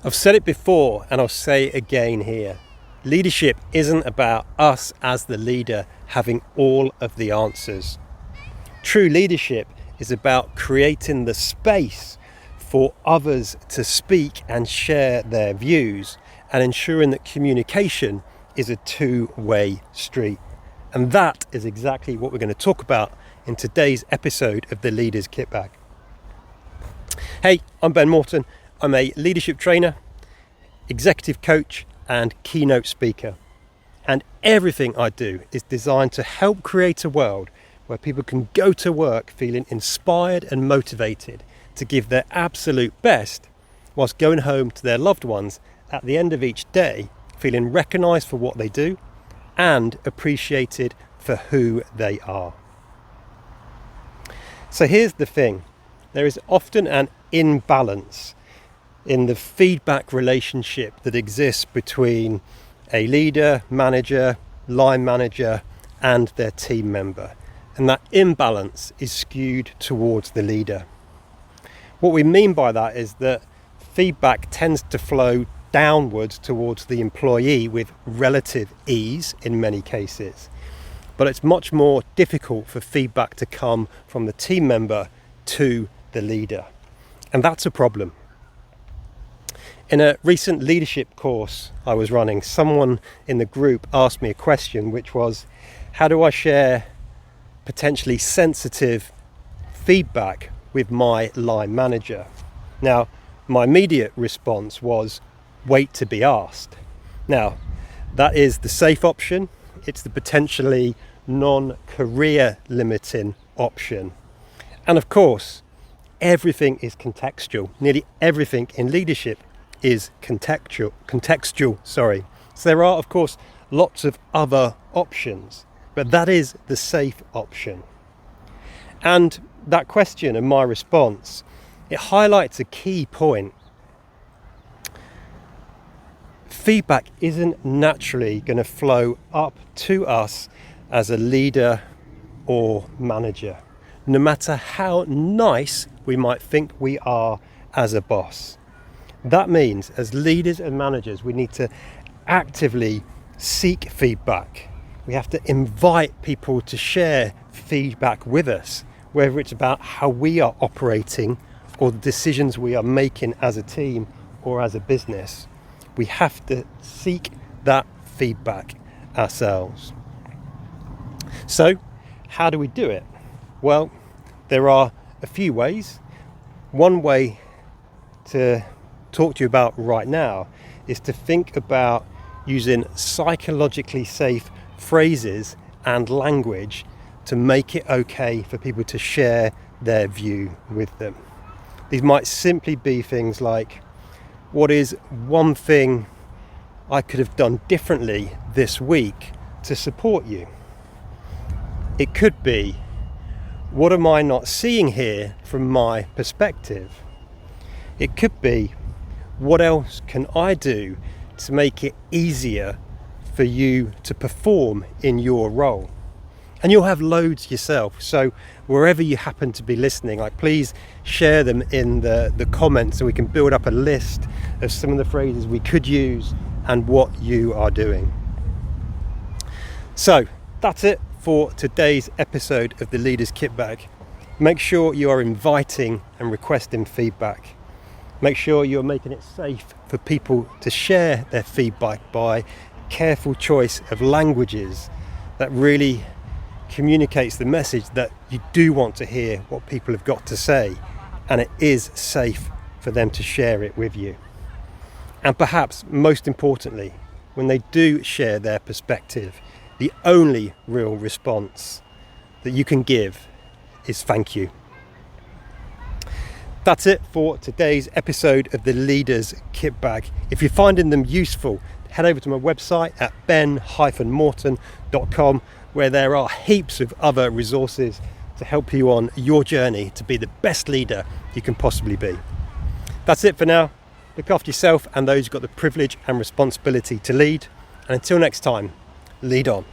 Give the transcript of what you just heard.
I've said it before and I'll say it again here. Leadership isn't about us as the leader having all of the answers. True leadership is about creating the space for others to speak and share their views and ensuring that communication is a two-way street. And that is exactly what we're going to talk about in today's episode of the Leaders Kit Bag. Hey, I'm Ben Morton. I'm a leadership trainer, executive coach and keynote speaker. And everything I do is designed to help create a world where people can go to work feeling inspired and motivated to give their absolute best whilst going home to their loved ones at the end of each day feeling recognised for what they do and appreciated for who they are. So here's the thing. There is often an imbalance in the feedback relationship that exists between a leader, manager, line manager and their team member. And that imbalance is skewed towards the leader. What we mean by that is that feedback tends to flow downwards towards the employee with relative ease in many cases. But it's much more difficult for feedback to come from the team member to the leader. And that's a problem. In a recent leadership course I was running, someone in the group asked me a question, which was, how do I share potentially sensitive feedback with my line manager? Now, my immediate response was, wait to be asked. Now, that is the safe option. It's the potentially non-career limiting option. And of course, everything is contextual. Nearly everything in leadership is contextual. So there are, of course, lots of other options, but that is the safe option. And that question and my response, it highlights a key point. Feedback isn't naturally going to flow up to us as a leader or manager, no matter how nice we might think we are as a boss. That means as leaders and managers, we need to actively seek feedback. We have to invite people to share feedback with us, whether it's about how we are operating or the decisions we are making as a team or as a business. We have to seek that feedback ourselves. So, how do we do it? Well, there are a few ways. One way to talk to you about right now is to think about using psychologically safe phrases and language to make it okay for people to share their view with them. These might simply be things like, what is one thing I could have done differently this week to support you? It could be, what am I not seeing here from my perspective? It could be, what else can I do to make it easier for you to perform in your role? And you'll have loads yourself. So wherever you happen to be listening, please share them in the comments so we can build up a list of some of the phrases we could use and what you are doing. So that's it for today's episode of the Leaders Kit Bag. Make sure you are inviting and requesting feedback. Make sure you're making it safe for people to share their feedback by careful choice of languages that really communicates the message that you do want to hear what people have got to say, and it is safe for them to share it with you. And perhaps most importantly, when they do share their perspective, the only real response that you can give is thank you. That's it for today's episode of the Leaders Kit Bag. If you're finding them useful, head over to my website at ben-morton.com, where there are heaps of other resources to help you on your journey to be the best leader you can possibly be. That's it for now. Look after yourself and those who've got the privilege and responsibility to lead. And until next time, lead on.